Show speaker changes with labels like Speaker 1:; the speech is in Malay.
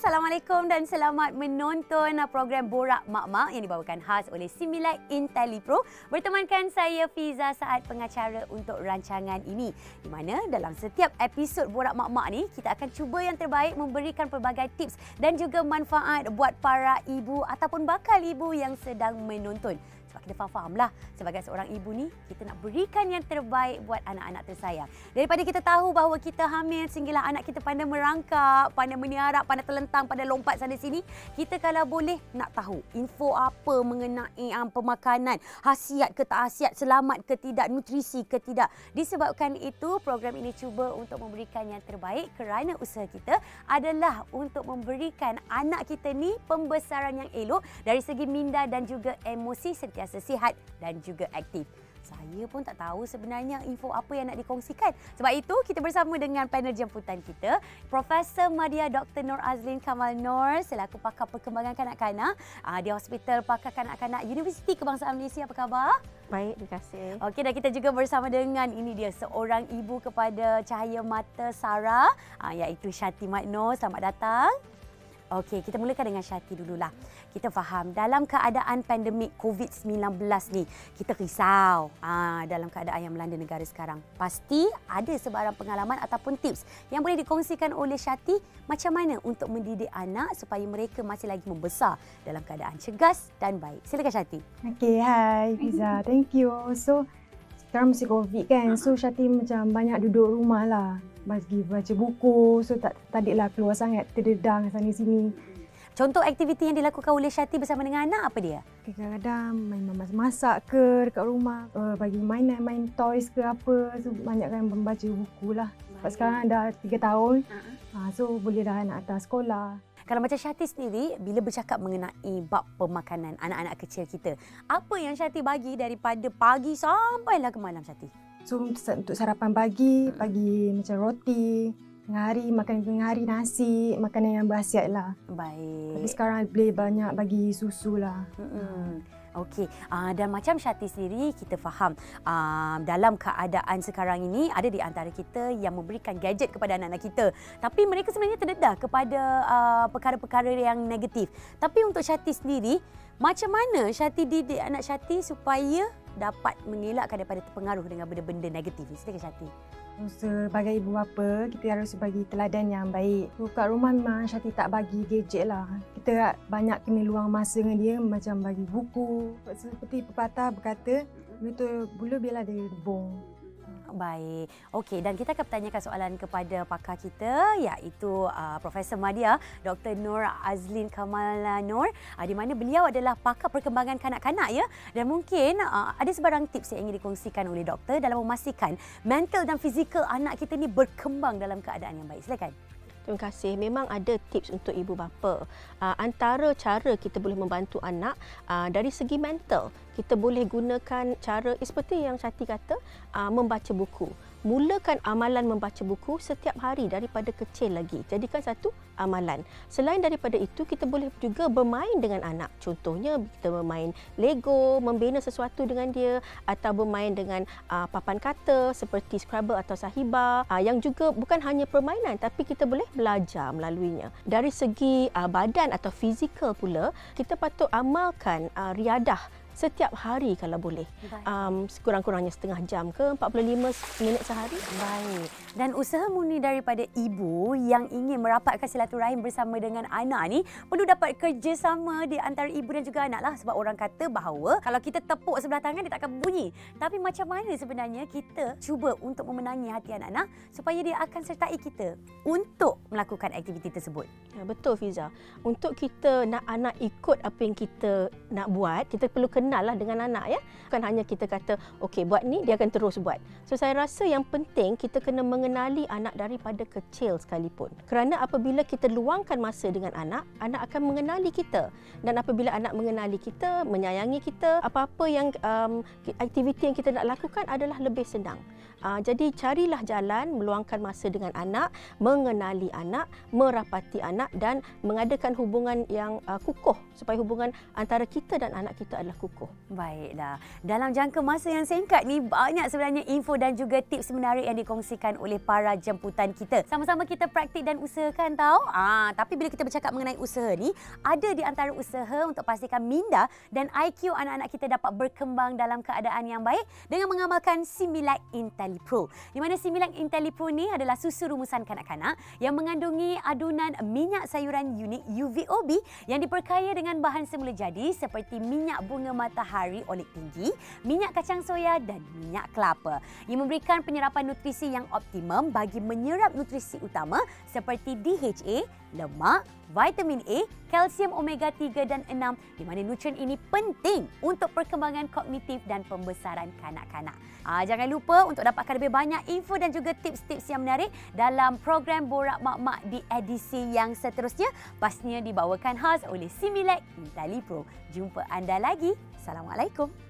Speaker 1: Assalamualaikum dan selamat menonton program Borak Mak-Mak yang dibawakan khas oleh Similac IntelliPro. Bertemankan saya Fiza saat pengacara untuk rancangan ini. Di mana dalam setiap episod Borak Mak-Mak ni kita akan cuba yang terbaik memberikan pelbagai tips dan juga manfaat buat para ibu ataupun bakal ibu yang sedang menonton. Sebab kita fahamlah sebagai seorang ibu ni kita nak berikan yang terbaik buat anak-anak tersayang. Daripada kita tahu bahawa kita hamil sehinggalah anak kita pandai merangkak, pandai meniarap, pandai terlentang, pandai lompat sana sini, kita kalau boleh nak tahu info apa mengenai pemakanan, khasiat ke tak khasiat, selamat ke tidak, nutrisi ke tidak. Disebabkan itu program ini cuba untuk memberikan yang terbaik kerana usaha kita adalah untuk memberikan anak kita ni pembesaran yang elok dari segi minda dan juga emosi sentiasa sihat dan juga aktif. Saya pun tak tahu sebenarnya info apa yang nak dikongsikan. Sebab itu kita bersama dengan panel jemputan kita, Profesor Madya Dr. Noor Azlin Kamal Noor selaku pakar perkembangan kanak-kanak di Hospital Pakar Kanak-kanak Universiti Kebangsaan Malaysia. Apa khabar?
Speaker 2: Baik, terima kasih.
Speaker 1: Okey, dan kita juga bersama dengan ini dia seorang ibu kepada cahaya mata Sarah iaitu Syati Mat Noor. Selamat datang. Okey, kita mulakan dengan Syati dululah. Kita faham dalam keadaan pandemik COVID-19 ni, kita risau dalam keadaan yang melanda negara sekarang. Pasti ada sebarang pengalaman ataupun tips yang boleh dikongsikan oleh Syati macam mana untuk mendidik anak supaya mereka masih lagi membesar dalam keadaan cegas dan baik. Silakan Syati.
Speaker 2: Okey, hai Fiza. Thank you. So, sekarang masih COVID kan. So, Syati macam banyak duduk rumah lah. Bagi baca buku, so tadiklah keluar sangat, terdedang sana sini.
Speaker 1: Contoh aktiviti yang dilakukan oleh Syati bersama dengan anak apa dia?
Speaker 2: Kadang-kadang main masak ke dekat rumah, bagi mainan, main toys ke apa. So banyakkan membaca buku lah. Sebab sekarang dah 3 tahun, so boleh dah nak hantar sekolah.
Speaker 1: Kalau macam Syati sendiri, bila bercakap mengenai bab pemakanan anak-anak kecil kita, apa yang Syati bagi daripada pagi sampailah ke malam Syati?
Speaker 2: So untuk sarapan pagi macam roti, tengah hari makan tengah hari nasi, makanan yang berkhasiat lah.
Speaker 1: Baik.
Speaker 2: Tapi sekarang boleh banyak bagi susu lah.
Speaker 1: Okey, dan macam Syati sendiri kita faham dalam keadaan sekarang ini ada di antara kita yang memberikan gadget kepada anak-anak kita. Tapi mereka sebenarnya terdedah kepada perkara-perkara yang negatif. Tapi untuk Syati sendiri, macam mana Syati didik anak Syati supaya dapat mengelakkan daripada terpengaruh dengan benda-benda negatif? Silakan Syati.
Speaker 2: Sebagai ibu bapa, kita harus bagi teladan yang baik. So, kat rumah memang Syati tak bagi gadget lah. Kita banyak kena luang masa dengan dia, macam bagi buku. Seperti pepatah berkata, bulu biarlah dia rebung.
Speaker 1: Baik. Okey, dan kita akan bertanyakan soalan kepada pakar kita iaitu Profesor Madya Dr. Noor Azlin Kamal Noor, di mana beliau adalah pakar perkembangan kanak-kanak ya, dan mungkin ada sebarang tips yang ingin dikongsikan oleh doktor dalam memastikan mental dan fizikal anak kita ni berkembang dalam keadaan yang baik. Silakan.
Speaker 3: Terima kasih. Memang ada tips untuk ibu bapa. Antara cara kita boleh membantu anak dari segi mental, kita boleh gunakan cara seperti yang Syati kata, membaca buku. Mulakan amalan membaca buku setiap hari daripada kecil lagi. Jadikan satu amalan. Selain daripada itu, kita boleh juga bermain dengan anak. Contohnya, kita bermain Lego, membina sesuatu dengan dia, atau bermain dengan papan kata seperti Scrabble atau Sahiba, yang juga bukan hanya permainan, tapi kita boleh belajar melaluinya. Dari segi badan atau fizikal pula, kita patut amalkan riadah setiap hari kalau boleh. Kurang-kurangnya setengah jam ke 45 minit sehari.
Speaker 1: Baik. Dan usaha murni daripada ibu yang ingin merapatkan silaturahim bersama dengan anak ni perlu dapat kerjasama di antara ibu dan juga anak lah. Sebab orang kata bahawa kalau kita tepuk sebelah tangan dia takkan bunyi. Tapi macam mana sebenarnya kita cuba untuk memenangi hati anak-anak supaya dia akan sertai kita untuk melakukan aktiviti tersebut?
Speaker 3: Ya, betul Fiza. Untuk kita nak anak ikut apa yang kita nak buat, kita perlu kenal lah dengan anak ya. Bukan hanya kita kata okey buat ni, dia akan terus buat. So saya rasa yang penting kita kena mengenali anak daripada kecil sekalipun. Kerana apabila kita luangkan masa dengan anak, anak akan mengenali kita. Dan apabila anak mengenali kita, menyayangi kita, apa-apa yang aktiviti yang kita nak lakukan adalah lebih senang. Jadi carilah jalan meluangkan masa dengan anak, mengenali anak, merapati anak dan mengadakan hubungan yang kukuh supaya hubungan antara kita dan anak kita adalah kukuh.
Speaker 1: Baiklah. Dalam jangka masa yang singkat ni banyak sebenarnya info dan juga tips menarik yang dikongsikan oleh para jemputan kita. Sama-sama kita praktik dan usahakan tahu. Tapi bila kita bercakap mengenai usaha ni, ada di antara usaha untuk pastikan minda dan IQ anak-anak kita dapat berkembang dalam keadaan yang baik dengan mengamalkan Similac IntelliPro. Di mana Similac IntelliPro ni adalah susu rumusan kanak-kanak yang mengandungi adunan minyak sayuran unik UVOB yang diperkaya dengan bahan semula jadi seperti minyak bunga matahari oleh tinggi, minyak kacang soya dan minyak kelapa. Ia memberikan penyerapan nutrisi yang optimum bagi menyerap nutrisi utama seperti DHA, lemak, vitamin A, kalsium omega 3 dan 6 di mana nutrien ini penting untuk perkembangan kognitif dan pembesaran kanak-kanak. Jangan lupa untuk dapatkan lebih banyak info dan juga tips-tips yang menarik dalam program Borak Mak-Mak di edisi yang seterusnya, pastinya dibawakan khas oleh Similac IntelliPro. Jumpa anda lagi. Assalamualaikum.